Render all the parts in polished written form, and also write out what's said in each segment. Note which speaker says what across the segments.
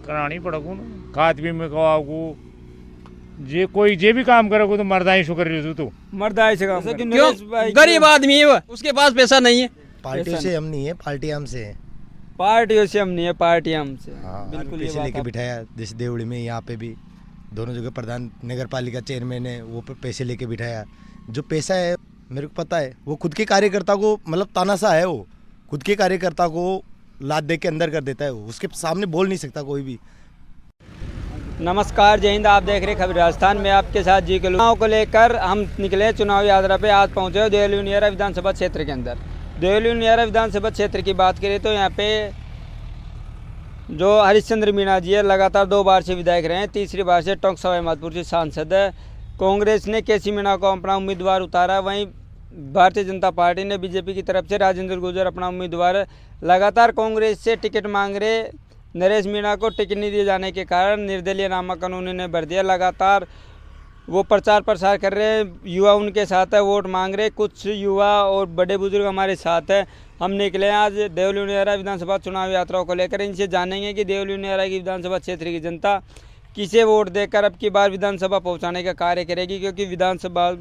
Speaker 1: करानी पड़ेगो ना। खाद भी में को जे कोई जे भी काम करोगे तो मर्दाई शुक्र ले तू
Speaker 2: मर्दाई से काम
Speaker 3: क्यों? गरीब आदमी है वो, उसके पास पैसा नहीं है।
Speaker 4: पार्टियों से हम नहीं है, पार्टी हमसे है।
Speaker 2: पार्टियों से हम नहीं है, पार्टी हमसे।
Speaker 4: हाँ,
Speaker 2: बिल्कुल ये
Speaker 4: पैसे
Speaker 2: बात
Speaker 4: लेके
Speaker 2: आप-
Speaker 4: बिठाया। जैसे देवड़ी में यहाँ पे भी दोनों जगह प्रधान नगर पालिका चेयरमैन है, वो पैसे लेके बिठाया। जो पैसा है मेरे को पता है, वो खुद के कार्यकर्ता को मतलब तानाशाह है, वो खुद के कार्यकर्ता को लात दे के अंदर कर देता है। वो उसके सामने बोल नहीं सकता कोई भी।
Speaker 2: नमस्कार, जय हिंद। आप देख रहे खबर राजस्थान में, आपके साथ जी चुनाव को लेकर हम निकले चुनाव यात्रा पे। आज पहुंचे देवली उनियारा विधानसभा क्षेत्र के अंदर। देवली उनियारा विधानसभा क्षेत्र की बात करें तो यहाँ पे जो हरिश्चंद्र मीणा जी है, लगातार 2 बार से विधायक रहे हैं, तीसरी बार से टोंक सवाई माधोपुर से सांसद है। कांग्रेस ने केसी मीणा को अपना उम्मीदवार उतारा, वहीं भारतीय जनता पार्टी ने बीजेपी की तरफ से राजेंद्र गुर्जर अपना उम्मीदवार। लगातार कांग्रेस से टिकट मांग रहे नरेश मीणा को टिकट नहीं दिए जाने के कारण निर्दलीय नामांकन उन्होंने भर दिया। लगातार वो प्रचार प्रसार कर रहे हैं, युवा उनके साथ है, वोट मांग रहे। कुछ युवा और बड़े बुजुर्ग हमारे साथ है। हम निकले हैं आज देवली उनियारा विधानसभा चुनाव यात्राओं को लेकर। इनसे जानेंगे कि देवली उनियारा की विधानसभा क्षेत्र की जनता किसे वोट देकर अब की बार विधानसभा पहुंचाने का कार्य करेगी। क्योंकि विधानसभा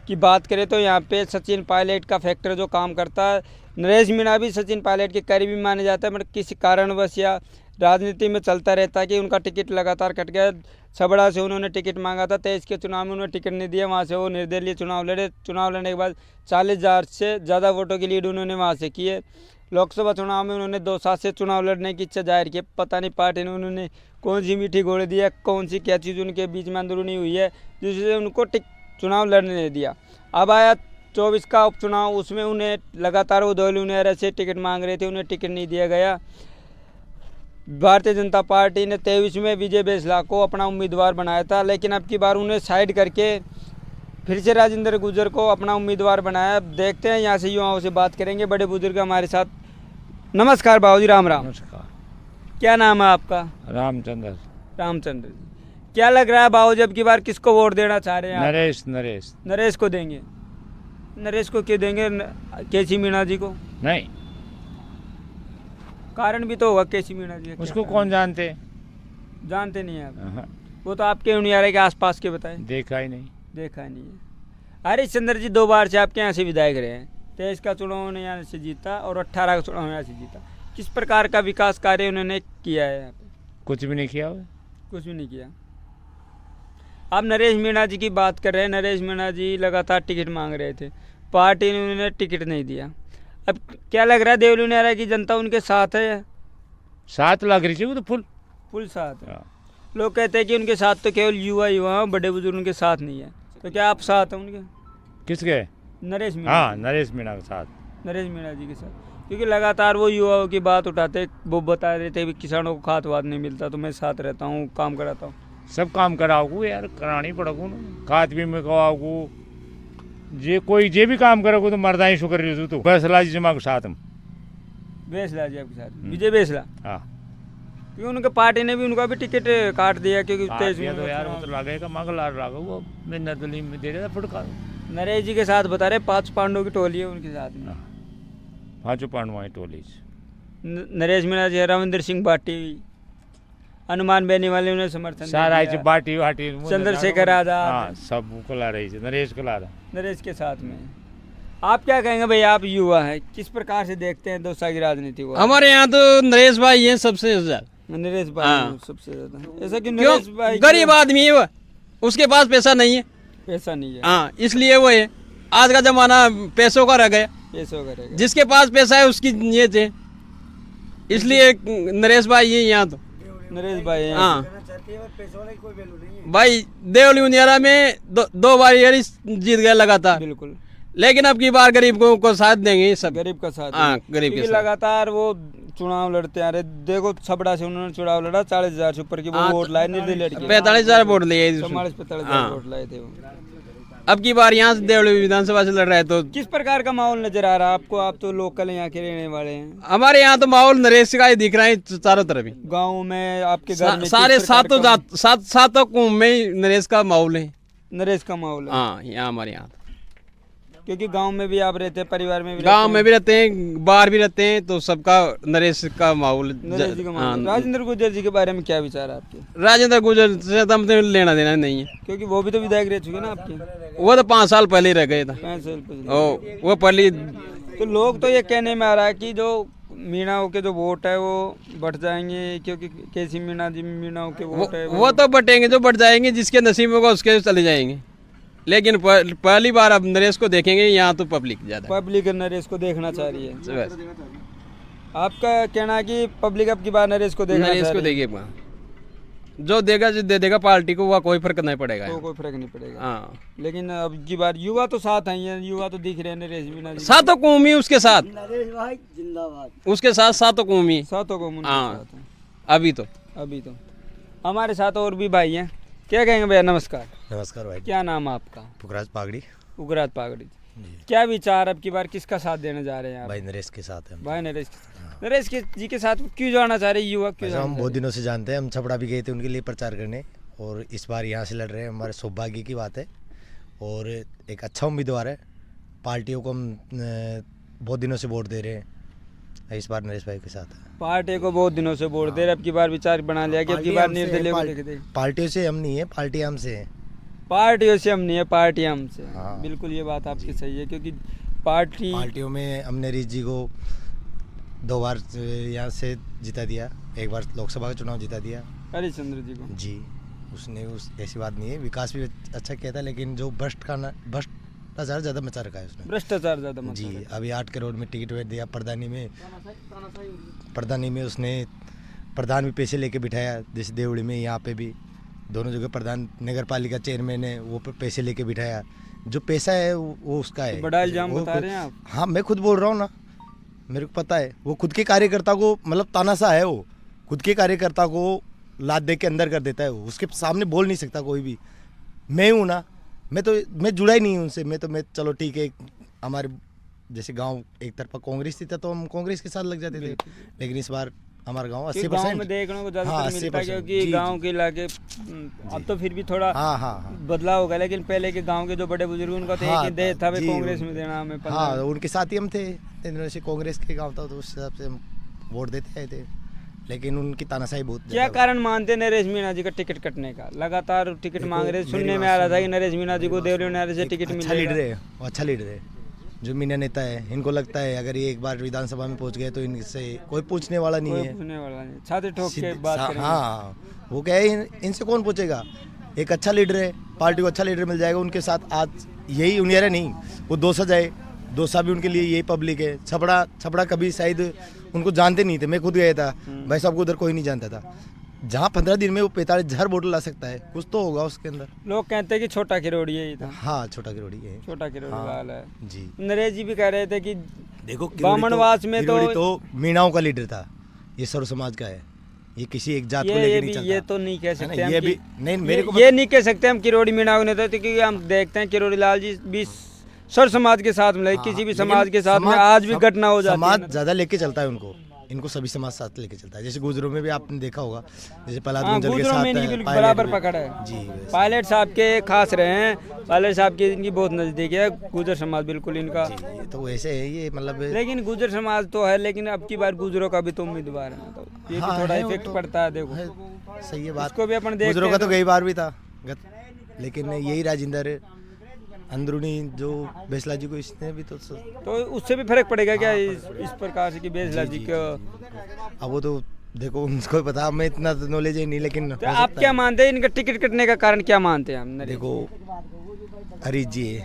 Speaker 2: की बात करें तो यहाँ पे सचिन पायलट का फैक्टर जो काम करता है, नरेश मीणा भी सचिन पायलट के करीबी माने जाते हैं, मगर किसी कारणवश या राजनीति में चलता रहता है कि उनका टिकट लगातार कट गया। छबड़ा से उन्होंने टिकट मांगा था, 23 के चुनाव में उन्होंने टिकट नहीं दिया, वहाँ से वो निर्दलीय चुनाव लड़े। चुनाव लड़ने के बाद 40,000 से ज़्यादा वोटों की लीड उन्होंने वहाँ से की है। लोकसभा चुनाव में उन्होंने 2 साल से चुनाव लड़ने की इच्छा जाहिर की। पता नहीं पार्टी ने उन्होंने कौन सी मीठी गोली दी है, कौन सी क्या चीज़ उनके बीच में अंदरूनी हुई है जिससे उनको चुनाव लड़ने नहीं दिया। अब आया 24 का उपचुनाव, उसमें उन्हें लगातार वो देवली उनियारा से टिकट मांग रहे थे, उन्हें टिकट नहीं दिया गया। भारतीय जनता पार्टी ने 23 में विजय बेसला को अपना उम्मीदवार बनाया था, लेकिन अब की बार उन्हें साइड करके फिर से राजेंद्र गुर्जर को अपना उम्मीदवार बनाया। देखते हैं, यहाँ से युवाओं से बात करेंगे। बड़े बुजुर्ग हमारे साथ। नमस्कार बाबू जी, राम राम।
Speaker 1: नमस्कार।
Speaker 2: क्या नाम है आपका?
Speaker 1: रामचंद्र।
Speaker 2: रामचंद्र जी। क्या लग रहा है बाबू जी, अब की बार किसको वोट देना चाह रहे हैं आप?
Speaker 1: नरेश नरेश
Speaker 2: नरेश को देंगे। नरेश को क्यों देंगे? केसी मीणा जी को
Speaker 1: नहीं,
Speaker 2: कारण भी तो होगा केसी मीणा जी का।
Speaker 1: उसको
Speaker 2: क्या
Speaker 1: कौन जानते?
Speaker 2: जानते नहीं है आप?
Speaker 1: हाँ,
Speaker 2: वो तो आपके उनियारे के आसपास के बताएं।
Speaker 1: देखा ही नहीं।
Speaker 2: देखा नहीं है। हरिश्चंद्र जी 2 बार से आपके यहाँ से विधायक रहे हैं। 23 का चुनाव उन्होंने यहाँ से जीता और 18 का चुनाव यहाँ से जीता। किस प्रकार का विकास कार्य उन्होंने किया है यहाँ पे?
Speaker 1: कुछ भी नहीं किया हुआ।
Speaker 2: कुछ भी नहीं किया। आप नरेश मीणा जी की बात कर रहे हैं। नरेश मीणा जी लगातार टिकट मांग रहे थे, पार्टी ने उन्हें टिकट नहीं दिया। अब क्या लग रहा है, देवली उनियारा की जनता उनके साथ है?
Speaker 1: 7 लाख रही वो तो फुल
Speaker 2: साथ है।
Speaker 1: हाँ।
Speaker 2: लोग कहते हैं कि उनके साथ तो केवल युवा बड़े बुजुर्ग उनके साथ नहीं है। तो क्या आप साथ हैं उनके?
Speaker 1: किसके?
Speaker 2: नरेश मीणा?
Speaker 1: हाँ, नरेश मीणा के साथ।
Speaker 2: नरेश मीणा जी के साथ, क्योंकि लगातार वो युवाओं की बात उठाते, वो बता रहे थे कि किसानों को खाद वाद नहीं मिलता, तो मैं साथ रहता हूँ, काम कराता हूँ।
Speaker 1: सब काम कराओगो यार, करानी पड़ेगो ना। खाद भी में को जे कोई जे भी काम करोगे तो मर्दाई शुक्र ले तू फैसला जी जमा के साथ हम।
Speaker 2: बेसला जी आपके साथ, विजय बेसला।
Speaker 1: हाँ,
Speaker 2: क्योंकि उनके पार्टी ने भी उनका भी टिकट काट दिया, क्योंकि
Speaker 1: काट दिया तो यार वो तो लगेगा मगलार लागा वो मैं नदली में दे रहा फुटकार।
Speaker 2: नरेश जी के साथ बता रहे 5 पांडवों की टोली है उनके साथ में।
Speaker 1: 5 पांडवाई टोली।
Speaker 2: नरेश मीणा जी, रविंद्र सिंह बाटी, हनुमान बेनी वाले उन्हें समर्थन
Speaker 1: सारा
Speaker 2: दिया।
Speaker 1: बाटी वाटी
Speaker 2: चंद्रशेखर आजाद।
Speaker 1: हाँ, सब को ला रही थी। नरेश को ला रहा।
Speaker 2: नरेश के साथ में आप क्या कहेंगे भाई? आप युवा हैं, किस प्रकार से देखते हैं 2 साल की राजनीति को?
Speaker 3: हमारे यहाँ तो नरेश भाई हैं सबसे ज्यादा।
Speaker 2: नरेश भाई
Speaker 3: हाँ।
Speaker 2: सबसे ज्यादा। ऐसा क्यों?
Speaker 3: क्यों?
Speaker 2: नरेश भाई
Speaker 3: गरीब आदमी है वो, उसके पास पैसा नहीं है।
Speaker 2: पैसा नहीं है।
Speaker 3: हाँ, इसलिए वो है। आज का जमाना पैसों का रह गया,
Speaker 2: पैसों करेगा।
Speaker 3: जिसके पास पैसा है उसकी ये थे, इसलिए नरेश भाई ये यहाँ तो।
Speaker 2: नरेश भाई हैं।
Speaker 3: हाँ भाई, देवली उनियारा में 2 बार ये जीत गए लगातार,
Speaker 2: बिल्कुल।
Speaker 3: लेकिन अब की बार गरीब को साथ देंगे सब।
Speaker 2: गरीब का साथ।
Speaker 3: हाँ, गरीब के
Speaker 2: क्योंकि
Speaker 3: साथ।
Speaker 2: लगातार वो चुनाव लड़ते आ रहे। देखो छबड़ा से उन्होंने चुनाव लड़ा, 40,000 से ऊपर की वो
Speaker 3: हाँ,
Speaker 2: वोट लाए, निर्दलीय लड़के
Speaker 3: 45,000 वोट लिए।
Speaker 2: 44-45,000 वोट लाए थे वो।
Speaker 3: अब की बार यहाँ से देवली विधानसभा से लड़ रहे हैं, तो
Speaker 2: किस प्रकार का माहौल नजर आ रहा है आपको? आप तो लोकल यहाँ के रहने वाले हैं।
Speaker 3: हमारे यहाँ तो माहौल नरेश का ही दिख रहा है चारों तरफ ही।
Speaker 2: गाँव में आपके घर में
Speaker 3: सारे
Speaker 2: किस प्रकार का
Speaker 3: सातों कुंभ में नरेश का माहौल है।
Speaker 2: नरेश का माहौल है?
Speaker 3: हाँ, यहाँ हमारे यहाँ
Speaker 2: क्योंकि गांव में भी आप रहते हैं, परिवार में भी
Speaker 3: गांव में भी रहते हैं, बाहर भी रहते हैं, तो सबका नरेश का माहौल।
Speaker 2: नरेश जी का
Speaker 3: हाँ,
Speaker 2: मामला। राजेंद्र गुर्जर जी के बारे में क्या विचार है आपके?
Speaker 3: राजेंद्र गुर्जर से तो हमने लेना देना नहीं है।
Speaker 2: क्योंकि वो भी तो विधायक रह चुके ना आपके,
Speaker 3: वो तो 5 साल पहले ही रह गए था।
Speaker 2: 5 साल पहले।
Speaker 3: वो पहले
Speaker 2: तो लोग तो ये कहने में आ रहा है कि जो मीणाओं के जो वोट है वो बढ़ जाएंगे, क्योंकि केसी मीणा जी मीणाओं के वोट है
Speaker 3: वो तो बटेंगे, जो बढ़ जाएंगे, जिसके नसीब होगा उसके चले जाएंगे। लेकिन पहली बार अब नरेश को देखेंगे यहाँ तो पब्लिक ज्यादा।
Speaker 2: पब्लिक नरेश को देखना चाह रही है।
Speaker 3: बस
Speaker 2: आपका कहना है कि पब्लिक अब की बार नरेश को देखना
Speaker 3: नरेश
Speaker 2: चाह
Speaker 3: को
Speaker 2: रही है।
Speaker 3: देखिए, जो देगा जो दे देगा पार्टी को, वह कोई फर्क नहीं पड़ेगा।
Speaker 2: तो कोई फर्क नहीं पड़ेगा।
Speaker 3: हाँ,
Speaker 2: लेकिन अब की बार युवा तो साथ आई हैं, युवा तो दिख रहे हैं नरेश मीणा जी
Speaker 3: सातों कौमी उसके साथ, उसके साथ सातों कौमी।
Speaker 2: सातों को
Speaker 3: हाँ, अभी तो
Speaker 2: हमारे साथ और भी भाई हैं। क्या कहेंगे भैया? नमस्कार।
Speaker 4: नमस्कार भाई।
Speaker 2: क्या नाम है आपका?
Speaker 4: पुखराज पागड़ी
Speaker 2: उगरात पागड़ी।
Speaker 4: जी।
Speaker 2: क्या विचार अब की बार किसका साथ देने जा रहे हैं आप?
Speaker 4: भाई नरेश के साथ है।
Speaker 2: भाई नरेश नरेश जी के साथ क्यों जाना चाह रहे हैं युवा? क्यों
Speaker 4: वैसे हम
Speaker 2: जाना
Speaker 4: बहुत दिनों से जानते हैं, हम छपड़ा भी गए थे उनके लिए प्रचार करने, और इस बार यहाँ से लड़ रहे हैं। हमारे सौभाग्य की बात है, और एक अच्छा उम्मीदवार है। पार्टियों को हम बहुत दिनों से वोट दे रहे हैं, इस बार नरेश भाई के साथ है।
Speaker 2: पार्टी को बहुत दिनों से वोट दे रहे, अब की बार विचार बना लिया कि अब की बार निर्दलीय को देख दे।
Speaker 4: पार्टियों से हम नहीं है, पार्टी हमसे है।
Speaker 2: पार्टियों से हम नहीं है, पार्टी हमसे।
Speaker 4: हाँ।
Speaker 2: बिल्कुल ये बात आपकी सही है, क्योंकि पार्टियों
Speaker 4: में हमने नरेश जी को 2 बार यहाँ से जिता दिया, 1 बार लोकसभा का चुनाव जिता दिया
Speaker 2: हरिश्चंद्र जी को।
Speaker 4: जी। उसने ऐसी बात नहीं है, विकास भी अच्छा किया था, लेकिन जो भ्रष्टाचार ज़्यादा मचा रखा है उसने।
Speaker 2: भ्रष्टाचार ज्यादा मचा
Speaker 4: जी।
Speaker 2: रखा है।
Speaker 4: अभी 8 करोड़ में टिकट वेट दिया, प्रधानी में उसने प्रधान भी पैसे लेके बिठाया। जैसे देवड़ी में, यहाँ पे भी दोनों जगह प्रधान नगर पालिका चेयरमैन है, वो पैसे लेके बिठाया। जो पैसा है वो उसका है।
Speaker 2: बड़ा इल्जाम बता रहे हैं आप?
Speaker 4: हाँ, मैं खुद बोल रहा हूँ ना, मेरे को पता है। वो खुद के कार्यकर्ता को, मतलब तानाशाह है वो, खुद के कार्यकर्ता को लात दे के अंदर कर देता है। वो उसके सामने बोल नहीं सकता कोई भी। मैं हूँ ना, मैं जुड़ा ही नहीं हूँ उनसे। मैं चलो ठीक है, हमारे जैसे गांव एक तरफा कांग्रेस थी तो हम कांग्रेस के साथ लग जाते थे, लेकिन इस बार हमारा गांव 80%
Speaker 2: गांव में देखने को ज्यादा
Speaker 4: हाँ,
Speaker 2: मिलता है,
Speaker 4: 80%।
Speaker 2: क्योंकि
Speaker 4: जी,
Speaker 2: गांव
Speaker 4: जी।
Speaker 2: के इलाके अब तो फिर भी थोड़ा
Speaker 4: हाँ।
Speaker 2: बदलाव होगा, लेकिन पहले के गांव के जो बड़े बुजुर्ग उनका तो एक ही देह था, वे
Speaker 4: जी,
Speaker 2: कांग्रेस में देना हमें पता
Speaker 4: हाँ,
Speaker 2: है।
Speaker 4: उनके साथ ही हम थे। से कांग्रेस के गांव था, तो उस हिसाब से हम वोट देते आए थे, लेकिन उनकी तानाशाही बहुत
Speaker 2: क्या
Speaker 4: ज़्यादा-
Speaker 2: कारण मानते हैं नरेश मीणा जी का टिकट कटने का? लगातार टिकट
Speaker 4: देखो,
Speaker 2: मांग रहे,
Speaker 4: मेरी
Speaker 2: सुनने में
Speaker 4: बात
Speaker 2: आ रहा था
Speaker 4: सुनो,
Speaker 2: कि नरेश मीणा जी को
Speaker 4: मेरी
Speaker 2: देवरी नारे से
Speaker 4: एक
Speaker 2: टिकट
Speaker 4: अच्छा लीडर
Speaker 2: मिलेगा।
Speaker 4: है, वो अच्छा लीडर है। जो मीना नेता है, इनको लगता है अगर ये एक बार विधानसभा में पहुंच गए तो इनसे कोई पूछने वाला नहीं
Speaker 2: कोई
Speaker 4: है।
Speaker 2: पूछने वाला नहीं, छाती ठोक के
Speaker 4: सीधे-
Speaker 2: बात
Speaker 4: सा-
Speaker 2: करेंगे।
Speaker 4: हाँ, वो क्या है, इनसे कौन पूछेगा। एक अच्छा लीडर है, पार्टी को अच्छा लीडर मिल जाएगा उनके साथ। आज यही उनियारा नहीं, वो दोसा जाए, दोसा भी उनके लिए यही पब्लिक है। छपड़ा कभी शायद उनको जानते नहीं थे, मैं खुद गया था भाई साहब को, उधर कोई नहीं जानता था। जहाँ 15 दिन में वो 45,000 वोट ला सकता है, कुछ तो होगा उसके अंदर।
Speaker 2: लोग कहते हैं कि छोटा किरोड़ी है, ये था
Speaker 4: हाँ, छोटा किरोड़ी है।
Speaker 2: छोटा किरोड़ी
Speaker 4: हाँ,
Speaker 2: लाल है।
Speaker 4: जी।
Speaker 2: नरेश जी भी कह रहे थे कि
Speaker 4: देखो,
Speaker 2: बामनवास में
Speaker 4: तो मीणाओं का लीडर था, ये सर्व समाज का है, ये किसी एक जात को लेकर नहीं चलता।
Speaker 2: ये तो नहीं कह
Speaker 4: है
Speaker 2: सकते
Speaker 4: ना,
Speaker 2: हम
Speaker 4: ये
Speaker 2: कि-
Speaker 4: भी नहीं, मेरे को
Speaker 2: ये नहीं कह सकते हम किरोड़ी मीणा ने, तो क्योंकि हम देखते हैं किरोड़ी लाल जी भी सर समाज के साथ में, किसी भी समाज के साथ में आज भी घटना हो जाती है।
Speaker 4: समाज ज्यादा लेके चलता है उनको, इनको सभी समाज साथ लेके चलता है। जैसे गुजरों में भी आपने देखा होगा, जैसे प्रहलाद गुंजर के
Speaker 2: गुजरों
Speaker 4: साथ
Speaker 2: में इनकी
Speaker 4: है,
Speaker 2: बिल्कुल
Speaker 4: पायलट
Speaker 2: बराबर
Speaker 4: भी।
Speaker 2: पकड़ है।
Speaker 4: जी, वैसे।
Speaker 2: पायलट साहब के खास रहे हैं, पायलट साहब की इनकी बहुत नजदीक है, गुजर समाज बिल्कुल इनका।
Speaker 4: ये तो वैसे है, ये मतलब
Speaker 2: लेकिन गुजर समाज तो है, लेकिन अब की बार गुजरों का भी तो उम्मीदवार है ना, तो ये
Speaker 4: हाँ,
Speaker 2: भी थोड़ा
Speaker 4: है, वो
Speaker 2: इफेक्ट
Speaker 4: तो
Speaker 2: पड़ता है। देखो
Speaker 4: है, सही है बात।
Speaker 2: उसको भी अपन देखते
Speaker 4: गुजरों का
Speaker 2: हैं
Speaker 4: तो कई बार भी था, लेकिन यही राजेंद्र अंदरूनी जो बेसला जी को इसने भी तो
Speaker 2: उससे भी फर्क पड़ेगा क्या इस प्रकार से कि बेसला जी को?
Speaker 4: अब वो तो देखो उनको पता, हमें इतना नॉलेज है नहीं, लेकिन
Speaker 2: तो
Speaker 4: हो
Speaker 2: आप
Speaker 4: सकता
Speaker 2: क्या
Speaker 4: है।
Speaker 2: मानते हैं इनका टिकट कटने का कारण क्या मानते हैं हम?
Speaker 4: देखो हरीश जी,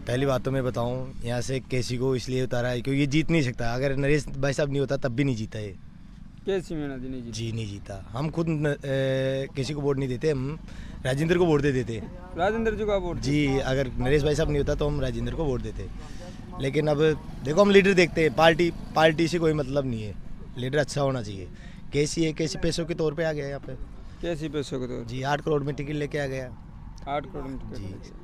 Speaker 4: पहली बात तो मैं बताऊं, यहाँ से केसी को इसलिए उतारा है क्योंकि ये जीत नहीं सकता। अगर नरेश भाई साहब नहीं होता तब भी नहीं जीता है।
Speaker 2: केसी मीणा जी नहीं जीते।
Speaker 4: जी नहीं जीता। हम खुद किसी को वोट नहीं देते, हम राजेंद्र को वोट दे देते।
Speaker 2: राजेंद्र जी का वोट
Speaker 4: जी, अगर नरेश भाई साहब नहीं होता तो हम राजेंद्र को वोट देते। लेकिन अब देखो, हम लीडर देखते हैं, पार्टी से कोई मतलब नहीं है, लीडर अच्छा होना चाहिए। केसी है, केसी पैसों के तौर पे आ गया यहाँ पे।
Speaker 2: केसी पैसों को तो
Speaker 4: जी, 8 करोड़ में टिकट लेके आ गया।
Speaker 2: 8 करोड़ में टिकट
Speaker 4: जी।
Speaker 2: लेके।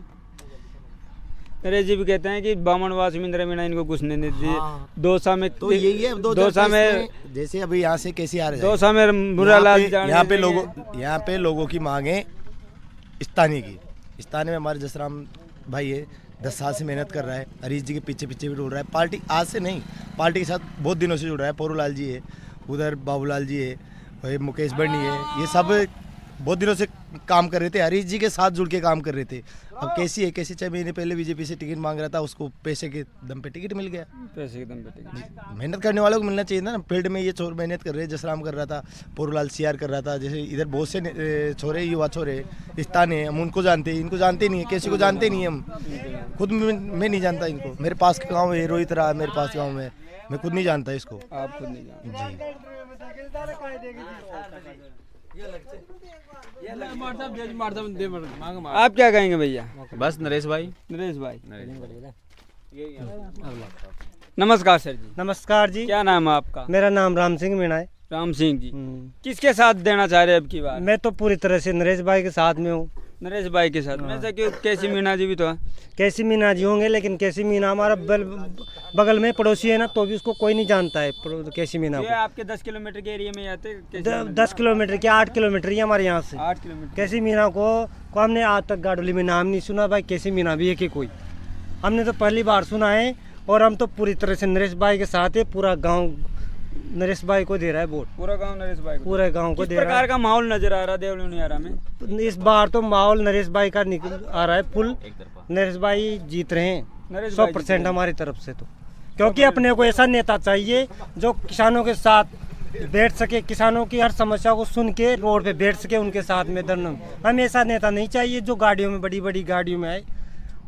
Speaker 2: नरेश जी भी कहते हैं कि बामनवास में इंदिरा मीणा इनको घुसने नहीं दी।
Speaker 4: हाँ।
Speaker 2: दौसा में
Speaker 4: तो यही है,
Speaker 2: दौसा में
Speaker 4: जैसे अभी यहाँ से कैसी आ रहे हैं,
Speaker 2: दौसा में मुरालाल
Speaker 4: यहाँ पे लोगों की मांग है स्थानीय की। स्थानीय में हमारे जसराम भाई है, 10 साल से मेहनत कर रहा है, हरीश जी के पीछे पीछे भी डोल रहा है। पार्टी आज से नहीं, पार्टी के साथ बहुत दिनों से जुड़ रहा है। पोरूलाल जी है, उधर बाबूलाल जी है, और मुकेश बर्नी है, ये सब बहुत दिनों से काम कर रहे थे, हरीश जी के साथ जुड़ के काम कर रहे थे। अब कैसी है, कैसी 6 महीने पहले बीजेपी से टिकट मांग रहा था, उसको पैसे के दम पे टिकट मिल गया।
Speaker 2: पैसे के दम पे टिकट।
Speaker 4: मेहनत करने वालों को मिलना चाहिए ना। फील्ड में ये छोर मेहनत कर रहे हैं, जसराम कर रहा था, पोरूलाल सीआर कर रहा था, जैसे इधर बहुत से छोरे, युवा छोरे स्थान है, हम उनको जानते हैं, इनको जानते नहीं है, किसी को जानते नहीं हम, खुद मैं नहीं जानता इनको। मेरे पास का गाँव है रोहित रहा, मेरे पास गाँव में, मैं खुद नहीं जानता इसको।
Speaker 2: आप खुद नहीं जानते
Speaker 4: जी
Speaker 2: आप क्या कहेंगे भैया?
Speaker 3: बस नरेश भाई।
Speaker 2: नरेश भाई, नमस्कार सर जी।
Speaker 5: नमस्कार जी।
Speaker 2: क्या नाम है आपका?
Speaker 5: मेरा नाम राम सिंह मीणा है।
Speaker 2: राम सिंह जी, किसके साथ देना चाह रहे हैं अब की बार?
Speaker 5: मैं तो पूरी तरह से नरेश भाई के साथ में हूँ।
Speaker 2: नरेश भाई के साथ में, क्यों? कैसी मीणा जी भी तो है।
Speaker 5: कैसी मीना जी होंगे, लेकिन कैसी मीना हमारा बगल में पड़ोसी है ना, तो भी उसको कोई नहीं जानता है कैसी मीना
Speaker 2: ये
Speaker 5: को।
Speaker 2: आपके 10 किलोमीटर के एरिया में आते हैं?
Speaker 5: 10 किलोमीटर के 8 किलोमीटर ही हमारे यहाँ से।
Speaker 2: 8 किलोमीटर।
Speaker 5: कैसी मीना को हमने आज तक गाडोली में नाम नहीं सुना भाई, कैसी मीना भी है कि कोई, हमने तो पहली बार सुना है। और हम तो पूरी तरह से नरेश भाई के साथ है। पूरा गाँव नरेश भाई को दे रहा है वोट,
Speaker 2: पूरा गांव नरेश भाई को।
Speaker 5: पूरे गाँव को
Speaker 2: किस
Speaker 5: दे रहा
Speaker 2: प्रकार का माहौल नजर आ रहा है देवलुनियारा में?
Speaker 5: है। इस बार तो माहौल नरेश भाई का निकल आ रहा है फुल। नरेश भाई जीत रहे हैं
Speaker 2: नरेश भाई
Speaker 5: 100% हमारी तरफ से। तो क्योंकि अपने को ऐसा नेता चाहिए जो किसानों के साथ बैठ सके, किसानों की हर समस्या को सुन के रोड पे बैठ सके, उनके साथ में धरना। हमें ऐसा नेता नहीं चाहिए जो गाड़ियों में, बड़ी बड़ी गाड़ियों में आए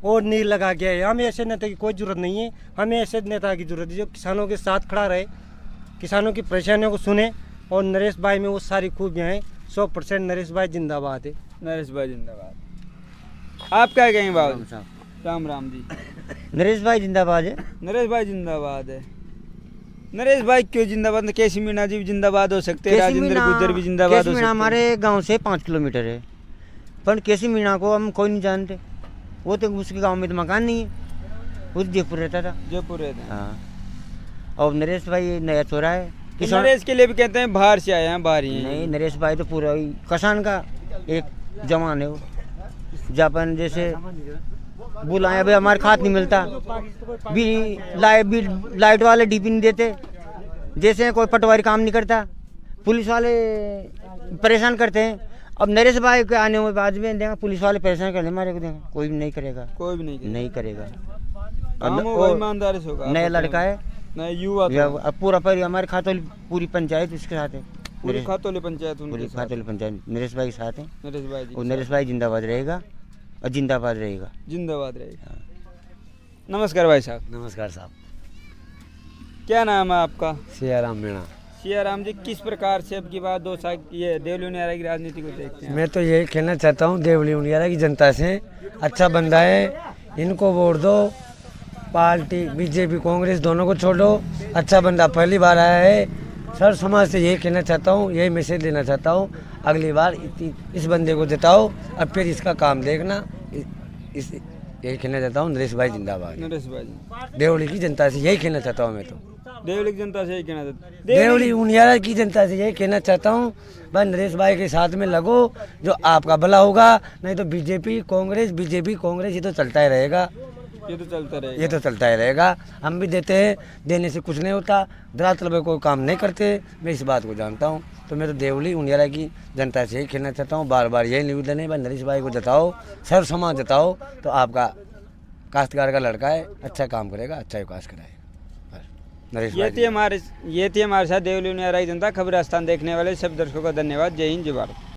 Speaker 5: और नील लगा के आए। हमें ऐसे नेता की कोई जरूरत नहीं है। हमें ऐसे नेता की जरूरत है जो किसानों के साथ खड़ा रहे, किसानों की परेशानियों को सुने। और नरेश भाई में वो सारी खूबियाँ हैं। 100% नरेश भाई जिंदाबाद है।
Speaker 2: नरेश भाई जिंदाबाद। आप क्या कहेंगे बाबू? राम राम जी।
Speaker 6: नरेश भाई जिंदाबाद है।
Speaker 2: नरेश भाई जिंदाबाद है। नरेश भाई क्यों जिंदाबाद? कैसी मीणा जी भी जिंदाबाद हो सकते हैं, राजेंद्र गुर्जर भी जिंदाबाद हो
Speaker 6: केसी
Speaker 2: सकते
Speaker 6: मीणा
Speaker 2: हैं।
Speaker 6: हमारे गांव से 5 किलोमीटर है, पर केसी मीणा को हम कोई नहीं जानते। वो तो उसके गांव में तो मकान नहीं है, वो तो जयपुर रहता था।
Speaker 2: जयपुर रहते हैं।
Speaker 6: हाँ, और नरेश भाई नया छोरा है। किसान
Speaker 2: नरेश के लिए भी कहते हैं बाहर से आए हैं, बाहर ही हैं।
Speaker 6: नहीं, नरेश भाई तो पूरा ही किसान का एक जवान है। वो जापान जैसे बुलाए भाई, हमारे खाद नहीं मिलता, लाइट वाले डीपी नहीं देते, जैसे कोई पटवारी काम नहीं करता, पुलिस वाले परेशान करते हैं। अब नरेश भाई के आने के बाद में देगा, पुलिस वाले परेशान कर ले, हमारे को देगा, कोई भी नहीं करेगा,
Speaker 2: कोई भी नहीं
Speaker 6: करेगा।
Speaker 2: काम होगा, ईमानदारी से होगा।
Speaker 6: नया लड़का है,
Speaker 2: नया युवा तो।
Speaker 6: अब पूरा परिवार हमारे खातोली पूरी पंचायत उसके साथ है।
Speaker 2: पूरी खातोली पंचायत उनके
Speaker 6: पूरी
Speaker 2: साथ।
Speaker 6: खातोली पंचायत नरेश भाई के साथ है।
Speaker 2: नरेश भाई जी
Speaker 6: और नरेश भाई जिंदाबाद रहेगा और जिंदाबाद रहेगा।
Speaker 2: जिंदाबाद रहेगा। नमस्कार भाई साहब।
Speaker 7: नमस्कार साहब।
Speaker 2: क्या नाम है आपका?
Speaker 7: सियाराम मीणा।
Speaker 2: सियाराम जी, किस प्रकार से अब की बात 2 साल ये देवलुनियारा की राजनीति को देखते हैं?
Speaker 7: मैं तो यही कहना चाहता हूँ देवलुनियारा की जनता से, अच्छा बंदा है, इनको वोट दो। पार्टी बीजेपी कांग्रेस दोनों को छोड़ो, अच्छा बंदा पहली बार आया है। सर समाज से यही कहना चाहता हूँ, यही मैसेज देना चाहता हूँ, अगली बार इस बंदे को जिताओ, अब फिर इसका काम देखना। इस यही कहना चाहता हूँ, नरेश भाई जिंदाबाद।
Speaker 2: नरेश भाई जी,
Speaker 7: देवली की जनता से यही कहना चाहता हूँ मैं तो।
Speaker 2: देवली की जनता से यही कहना चाहता हूं।
Speaker 7: देवली उनियारा की जनता से यही कहना चाहता हूँ, भाई नरेश भाई के साथ में लगो, जो आपका भला होगा। नहीं तो बीजेपी कांग्रेस ये तो चलता ही रहेगा।
Speaker 2: ये तो चलता रहेगा।
Speaker 7: ये तो चलता ही रहेगा। हम भी देते हैं, देने से कुछ नहीं होता, धरातल पे कोई काम नहीं करते, मैं इस बात को जानता हूँ। तो मैं तो देवली उनियारा की जनता से यही कहना चाहता हूँ, बार बार यही निवेदन है, भाई नरेश भाई को जताओ, सर्व समाज जताओ, तो आपका काश्तकार का लड़का है, अच्छा काम करेगा, अच्छा विकास कराएगा। नरेश
Speaker 2: ये थी हमारे साथ देवलुनियारा की जनता। खबर स्थान देखने वाले सब दर्शकों का धन्यवाद। जय हिंद, जय भारत।